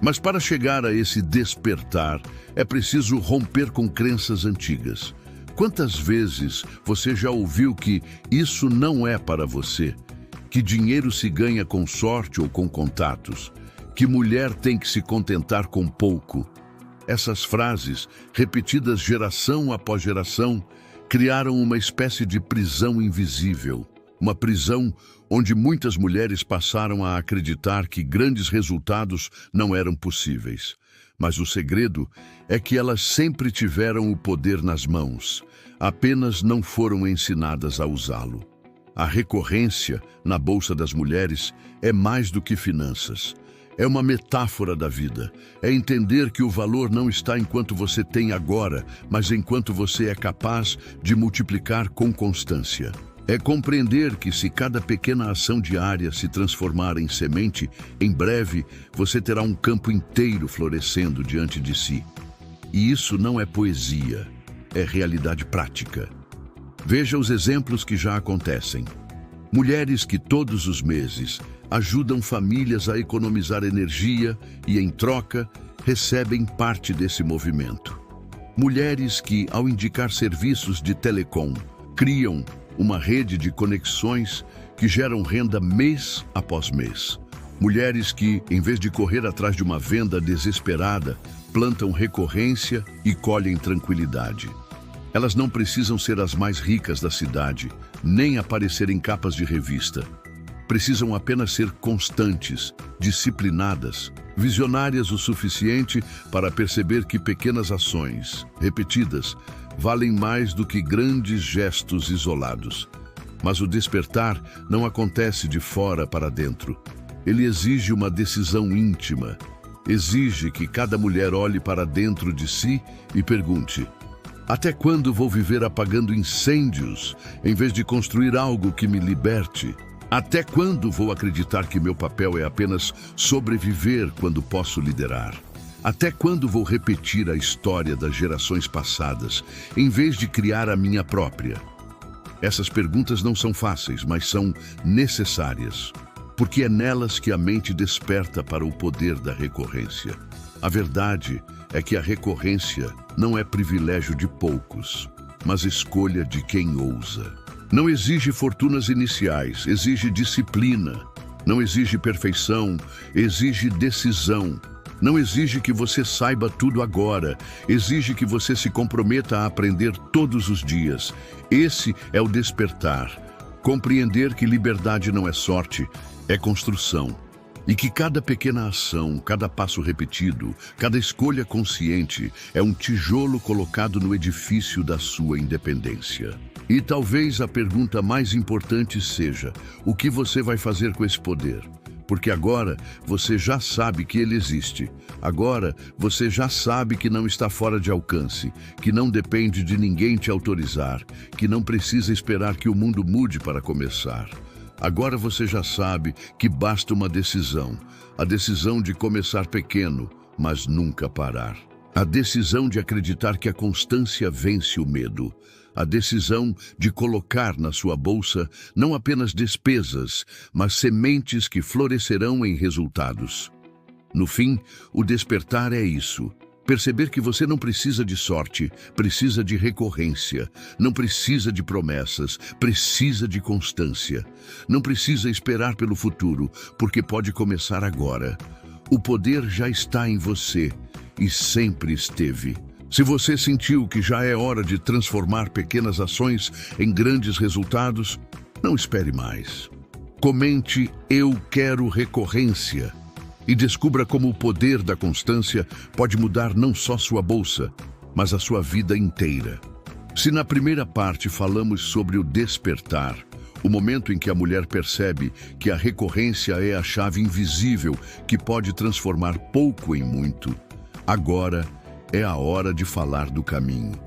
Mas para chegar a esse despertar, é preciso romper com crenças antigas. Quantas vezes você já ouviu que isso não é para você? Que dinheiro se ganha com sorte ou com contatos? Que mulher tem que se contentar com pouco? Essas frases, repetidas geração após geração, criaram uma espécie de prisão invisível. Uma prisão onde muitas mulheres passaram a acreditar que grandes resultados não eram possíveis. Mas o segredo é que elas sempre tiveram o poder nas mãos, apenas não foram ensinadas a usá-lo. A recorrência na bolsa das mulheres é mais do que finanças. É uma metáfora da vida. É entender que o valor não está enquanto você tem agora, mas enquanto você é capaz de multiplicar com constância. É compreender que se cada pequena ação diária se transformar em semente, em breve você terá um campo inteiro florescendo diante de si. E isso não é poesia, é realidade prática. Veja os exemplos que já acontecem. Mulheres que todos os meses ajudam famílias a economizar energia e, em troca, recebem parte desse movimento. Mulheres que, ao indicar serviços de telecom, criam uma rede de conexões que geram renda mês após mês. Mulheres que, em vez de correr atrás de uma venda desesperada, plantam recorrência e colhem tranquilidade. Elas não precisam ser as mais ricas da cidade, nem aparecer em capas de revista. Precisam apenas ser constantes, disciplinadas, visionárias o suficiente para perceber que pequenas ações, repetidas, valem mais do que grandes gestos isolados. Mas o despertar não acontece de fora para dentro. Ele exige uma decisão íntima. Exige que cada mulher olhe para dentro de si e pergunte: até quando vou viver apagando incêndios, em vez de construir algo que me liberte? Até quando vou acreditar que meu papel é apenas sobreviver quando posso liderar? Até quando vou repetir a história das gerações passadas, em vez de criar a minha própria? Essas perguntas não são fáceis, mas são necessárias, porque é nelas que a mente desperta para o poder da recorrência. A verdade é que a recorrência não é privilégio de poucos, mas escolha de quem ousa. Não exige fortunas iniciais, exige disciplina. Não exige perfeição, exige decisão. Não exige que você saiba tudo agora, exige que você se comprometa a aprender todos os dias. Esse é o despertar. Compreender que liberdade não é sorte, é construção. E que cada pequena ação, cada passo repetido, cada escolha consciente é um tijolo colocado no edifício da sua independência. E talvez a pergunta mais importante seja: o que você vai fazer com esse poder? Porque agora você já sabe que ele existe. Agora você já sabe que não está fora de alcance, que não depende de ninguém te autorizar, que não precisa esperar que o mundo mude para começar. Agora você já sabe que basta uma decisão, a decisão de começar pequeno, mas nunca parar. A decisão de acreditar que a constância vence o medo. A decisão de colocar na sua bolsa não apenas despesas, mas sementes que florescerão em resultados. No fim, o despertar é isso. Perceber que você não precisa de sorte, precisa de recorrência. Não precisa de promessas, precisa de constância. Não precisa esperar pelo futuro, porque pode começar agora. O poder já está em você e sempre esteve. Se você sentiu que já é hora de transformar pequenas ações em grandes resultados, não espere mais. Comente "Eu quero recorrência" e descubra como o poder da constância pode mudar não só sua bolsa, mas a sua vida inteira. Se na primeira parte falamos sobre o despertar, o momento em que a mulher percebe que a recorrência é a chave invisível que pode transformar pouco em muito, agora é a hora de falar do caminho.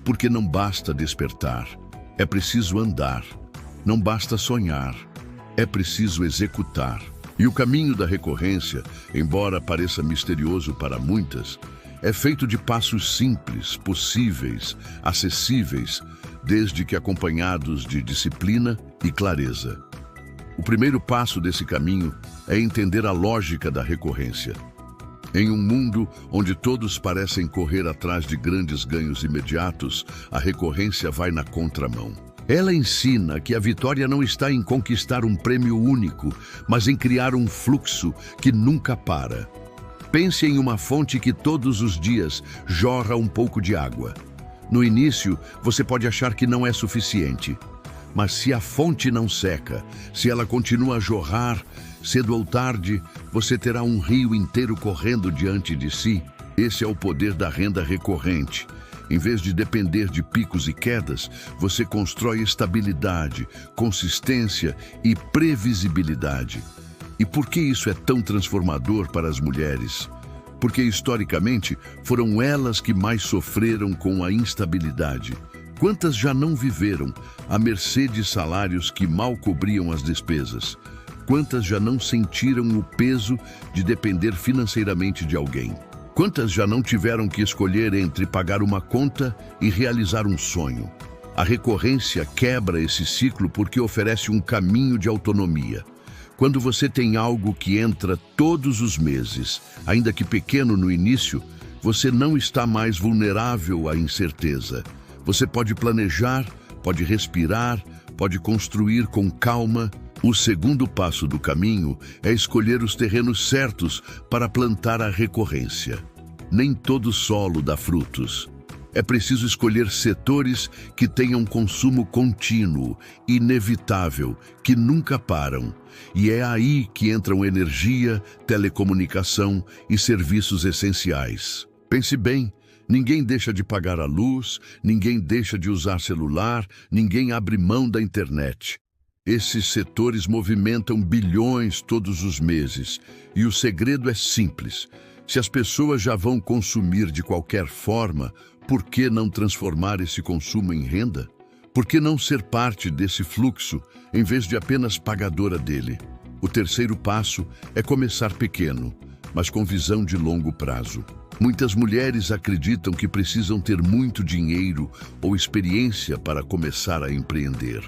Porque não basta despertar, é preciso andar. Não basta sonhar, é preciso executar. E o caminho da recorrência, embora pareça misterioso para muitas, é feito de passos simples, possíveis, acessíveis, desde que acompanhados de disciplina e clareza. O primeiro passo desse caminho é entender a lógica da recorrência. Em um mundo onde todos parecem correr atrás de grandes ganhos imediatos, a recorrência vai na contramão. Ela ensina que a vitória não está em conquistar um prêmio único, mas em criar um fluxo que nunca para. Pense em uma fonte que todos os dias jorra um pouco de água. No início, você pode achar que não é suficiente. Mas se a fonte não seca, se ela continua a jorrar, cedo ou tarde, você terá um rio inteiro correndo diante de si. Esse é o poder da renda recorrente. Em vez de depender de picos e quedas, você constrói estabilidade, consistência e previsibilidade. E por que isso é tão transformador para as mulheres? Porque, historicamente, foram elas que mais sofreram com a instabilidade. Quantas já não viveram à mercê de salários que mal cobriam as despesas? Quantas já não sentiram o peso de depender financeiramente de alguém? Quantas já não tiveram que escolher entre pagar uma conta e realizar um sonho? A recorrência quebra esse ciclo porque oferece um caminho de autonomia. Quando você tem algo que entra todos os meses, ainda que pequeno no início, você não está mais vulnerável à incerteza. Você pode planejar, pode respirar, pode construir com calma. O segundo passo do caminho é escolher os terrenos certos para plantar a recorrência. Nem todo solo dá frutos. É preciso escolher setores que tenham consumo contínuo, inevitável, que nunca param. E é aí que entram energia, telecomunicação e serviços essenciais. Pense bem, ninguém deixa de pagar a luz, ninguém deixa de usar celular, ninguém abre mão da internet. Esses setores movimentam bilhões todos os meses. E o segredo é simples. Se as pessoas já vão consumir de qualquer forma, por que não transformar esse consumo em renda? Por que não ser parte desse fluxo, em vez de apenas pagadora dele? O terceiro passo é começar pequeno, mas com visão de longo prazo. Muitas mulheres acreditam que precisam ter muito dinheiro ou experiência para começar a empreender.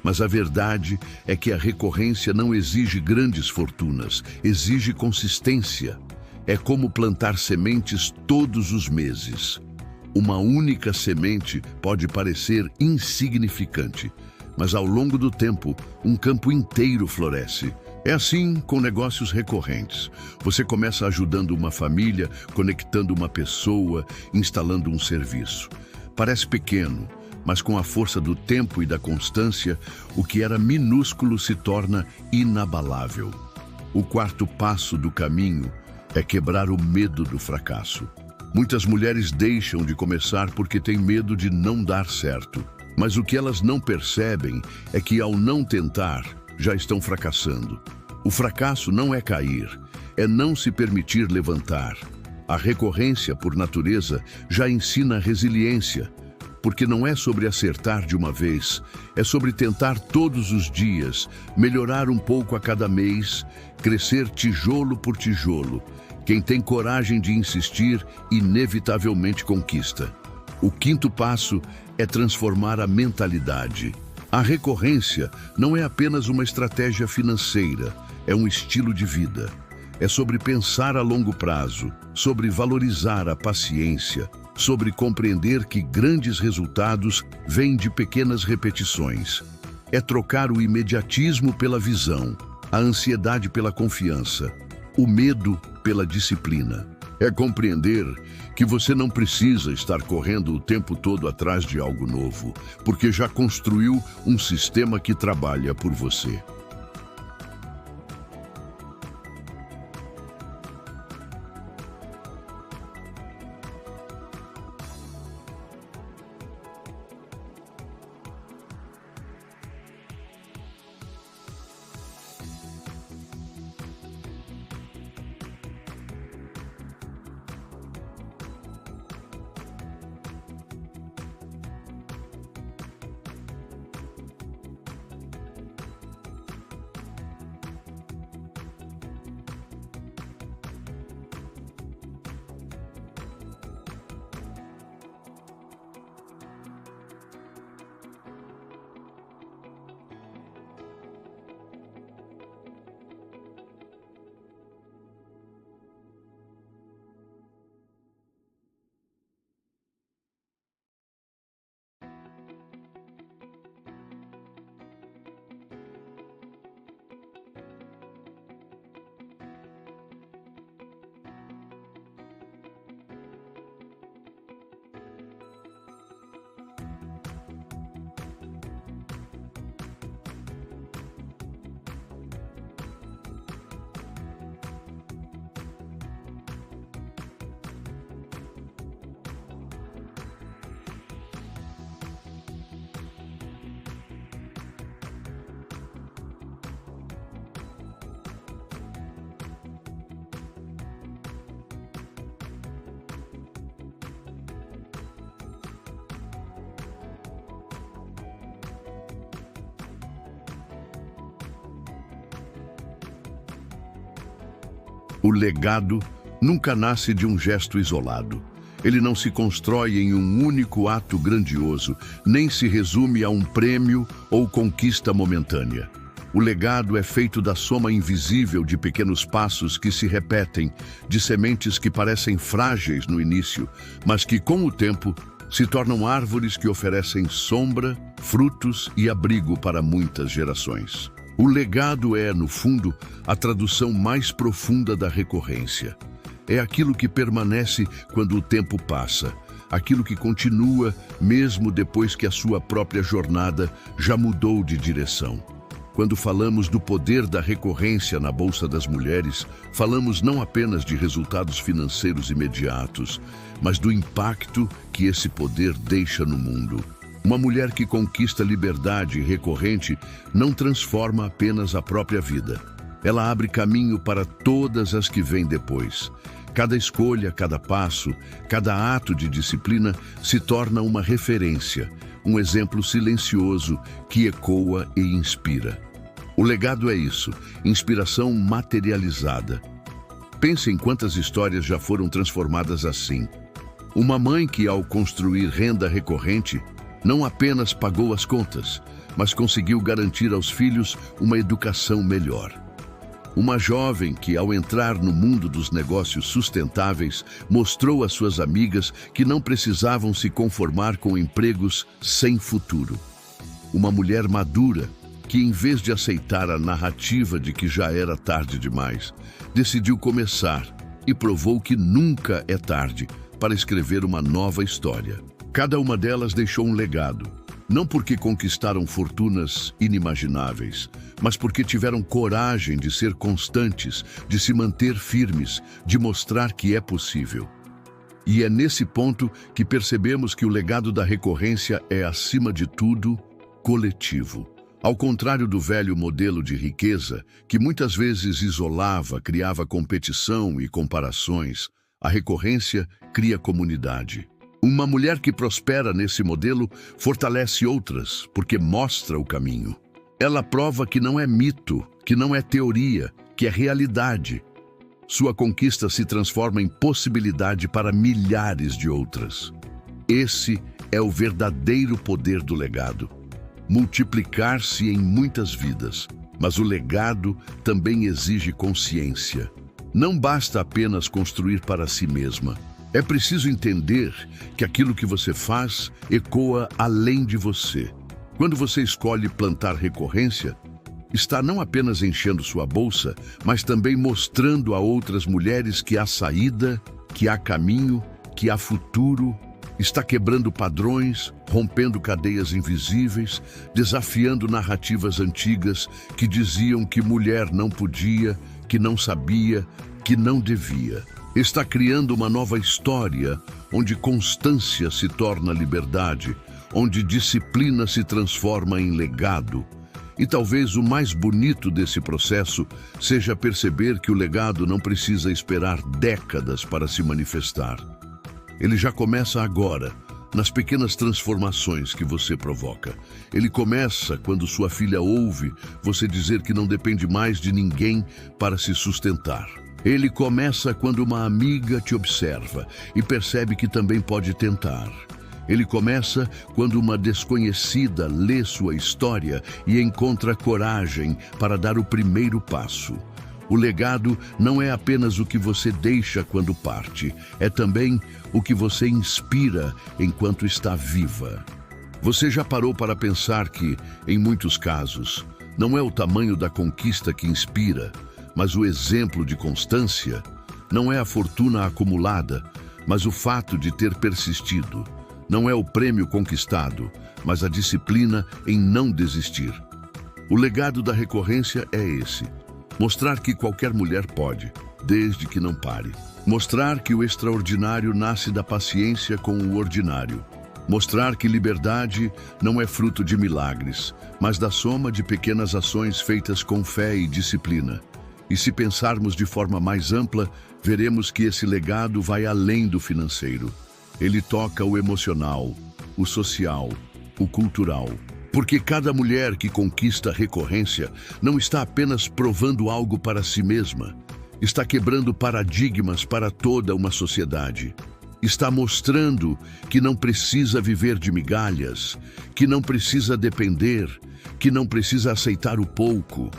Mas a verdade é que a recorrência não exige grandes fortunas, exige consistência. É como plantar sementes todos os meses. Uma única semente pode parecer insignificante, mas ao longo do tempo, um campo inteiro floresce. É assim com negócios recorrentes. Você começa ajudando uma família, conectando uma pessoa, instalando um serviço. Parece pequeno, mas com a força do tempo e da constância, o que era minúsculo se torna inabalável. O quarto passo do caminho é quebrar o medo do fracasso. Muitas mulheres deixam de começar porque têm medo de não dar certo. Mas o que elas não percebem é que, ao não tentar, já estão fracassando. O fracasso não é cair, é não se permitir levantar. A recorrência, por natureza, já ensina resiliência, porque não é sobre acertar de uma vez, é sobre tentar todos os dias, melhorar um pouco a cada mês, crescer tijolo por tijolo. Quem tem coragem de insistir, inevitavelmente conquista. O quinto passo é transformar a mentalidade. A recorrência não é apenas uma estratégia financeira, é um estilo de vida. É sobre pensar a longo prazo, sobre valorizar a paciência, sobre compreender que grandes resultados vêm de pequenas repetições. É trocar o imediatismo pela visão, a ansiedade pela confiança, o medo pela disciplina. É compreender que você não precisa estar correndo o tempo todo atrás de algo novo, porque já construiu um sistema que trabalha por você. O legado nunca nasce de um gesto isolado. Ele não se constrói em um único ato grandioso, nem se resume a um prêmio ou conquista momentânea. O legado é feito da soma invisível de pequenos passos que se repetem, de sementes que parecem frágeis no início, mas que, com o tempo, se tornam árvores que oferecem sombra, frutos e abrigo para muitas gerações. O legado é, no fundo, a tradução mais profunda da recorrência. É aquilo que permanece quando o tempo passa, aquilo que continua mesmo depois que a sua própria jornada já mudou de direção. Quando falamos do poder da recorrência na Bolsa das Mulheres, falamos não apenas de resultados financeiros imediatos, mas do impacto que esse poder deixa no mundo. Uma mulher que conquista liberdade recorrente não transforma apenas a própria vida. Ela abre caminho para todas as que vêm depois. Cada escolha, cada passo, cada ato de disciplina se torna uma referência, um exemplo silencioso que ecoa e inspira. O legado é isso, inspiração materializada. Pense em quantas histórias já foram transformadas assim. Uma mãe que, ao construir renda recorrente, não apenas pagou as contas, mas conseguiu garantir aos filhos uma educação melhor. Uma jovem que, ao entrar no mundo dos negócios sustentáveis, mostrou às suas amigas que não precisavam se conformar com empregos sem futuro. Uma mulher madura que, em vez de aceitar a narrativa de que já era tarde demais, decidiu começar e provou que nunca é tarde para escrever uma nova história. Cada uma delas deixou um legado, não porque conquistaram fortunas inimagináveis, mas porque tiveram coragem de ser constantes, de se manter firmes, de mostrar que é possível. E é nesse ponto que percebemos que o legado da recorrência é, acima de tudo, coletivo. Ao contrário do velho modelo de riqueza, que muitas vezes isolava, criava competição e comparações, a recorrência cria comunidade. Uma mulher que prospera nesse modelo fortalece outras, porque mostra o caminho. Ela prova que não é mito, que não é teoria, que é realidade. Sua conquista se transforma em possibilidade para milhares de outras. Esse é o verdadeiro poder do legado. Multiplicar-se em muitas vidas, mas o legado também exige consciência. Não basta apenas construir para si mesma. É preciso entender que aquilo que você faz ecoa além de você. Quando você escolhe plantar recorrência, está não apenas enchendo sua bolsa, mas também mostrando a outras mulheres que há saída, que há caminho, que há futuro. Está quebrando padrões, rompendo cadeias invisíveis, desafiando narrativas antigas que diziam que mulher não podia, que não sabia, que não devia. Está criando uma nova história, onde constância se torna liberdade, onde disciplina se transforma em legado. E talvez o mais bonito desse processo seja perceber que o legado não precisa esperar décadas para se manifestar. Ele já começa agora, nas pequenas transformações que você provoca. Ele começa quando sua filha ouve você dizer que não depende mais de ninguém para se sustentar. Ele começa quando uma amiga te observa e percebe que também pode tentar. Ele começa quando uma desconhecida lê sua história e encontra coragem para dar o primeiro passo. O legado não é apenas o que você deixa quando parte, é também o que você inspira enquanto está viva. Você já parou para pensar que, em muitos casos, não é o tamanho da conquista que inspira, mas o exemplo de constância? Não é a fortuna acumulada, mas o fato de ter persistido. Não é o prêmio conquistado, mas a disciplina em não desistir. O legado da recorrência é esse: mostrar que qualquer mulher pode, desde que não pare. Mostrar que o extraordinário nasce da paciência com o ordinário. Mostrar que liberdade não é fruto de milagres, mas da soma de pequenas ações feitas com fé e disciplina. E se pensarmos de forma mais ampla, veremos que esse legado vai além do financeiro. Ele toca o emocional, o social, o cultural. Porque cada mulher que conquista a recorrência não está apenas provando algo para si mesma. Está quebrando paradigmas para toda uma sociedade. Está mostrando que não precisa viver de migalhas, que não precisa depender, que não precisa aceitar o pouco.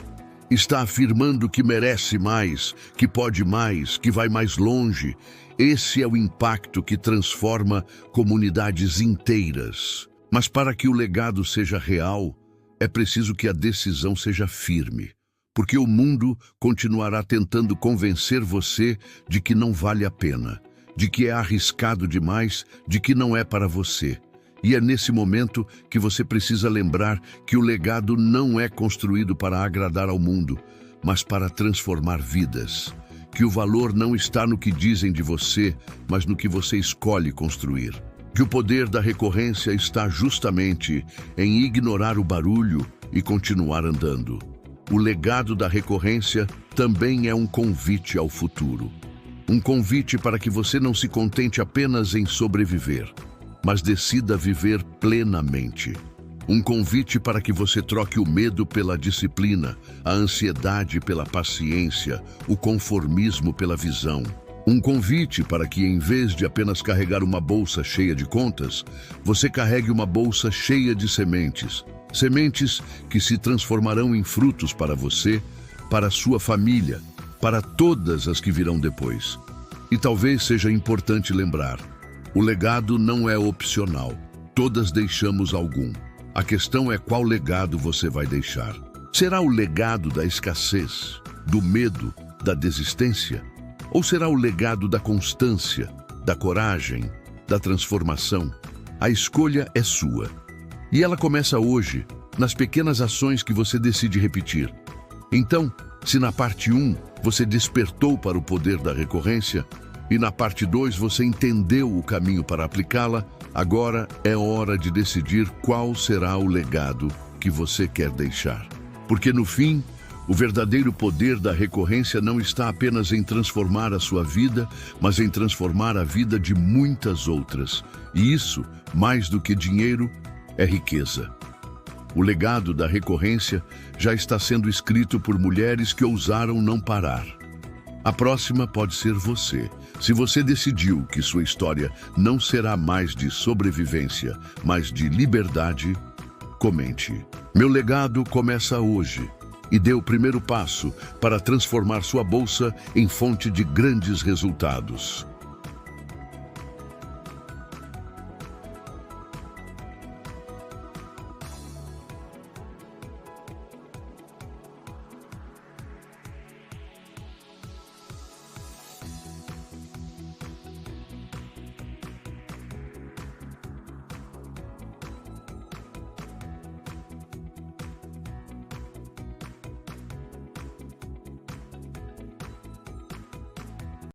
Está afirmando que merece mais, que pode mais, que vai mais longe. Esse é o impacto que transforma comunidades inteiras. Mas para que o legado seja real, é preciso que a decisão seja firme. Porque o mundo continuará tentando convencer você de que não vale a pena, de que é arriscado demais, de que não é para você. E é nesse momento que você precisa lembrar que o legado não é construído para agradar ao mundo, mas para transformar vidas. Que o valor não está no que dizem de você, mas no que você escolhe construir. Que o poder da recorrência está justamente em ignorar o barulho e continuar andando. O legado da recorrência também é um convite ao futuro. Um convite para que você não se contente apenas em sobreviver, mas decida viver plenamente. Um convite para que você troque o medo pela disciplina, a ansiedade pela paciência, o conformismo pela visão. Um convite para que, em vez de apenas carregar uma bolsa cheia de contas, você carregue uma bolsa cheia de sementes. Sementes que se transformarão em frutos para você, para a sua família, para todas as que virão depois. E talvez seja importante lembrar, o legado não é opcional. Todas deixamos algum. A questão é qual legado você vai deixar. Será o legado da escassez, do medo, da desistência? Ou será o legado da constância, da coragem, da transformação? A escolha é sua. E ela começa hoje, nas pequenas ações que você decide repetir. Então, se na parte 1 você despertou para o poder da recorrência, e na parte 2 você entendeu o caminho para aplicá-la, agora é hora de decidir qual será o legado que você quer deixar. Porque no fim, o verdadeiro poder da recorrência não está apenas em transformar a sua vida, mas em transformar a vida de muitas outras. E isso, mais do que dinheiro, é riqueza. O legado da recorrência já está sendo escrito por mulheres que ousaram não parar. A próxima pode ser você. Se você decidiu que sua história não será mais de sobrevivência, mas de liberdade, comente. Meu legado começa hoje e dê o primeiro passo para transformar sua bolsa em fonte de grandes resultados.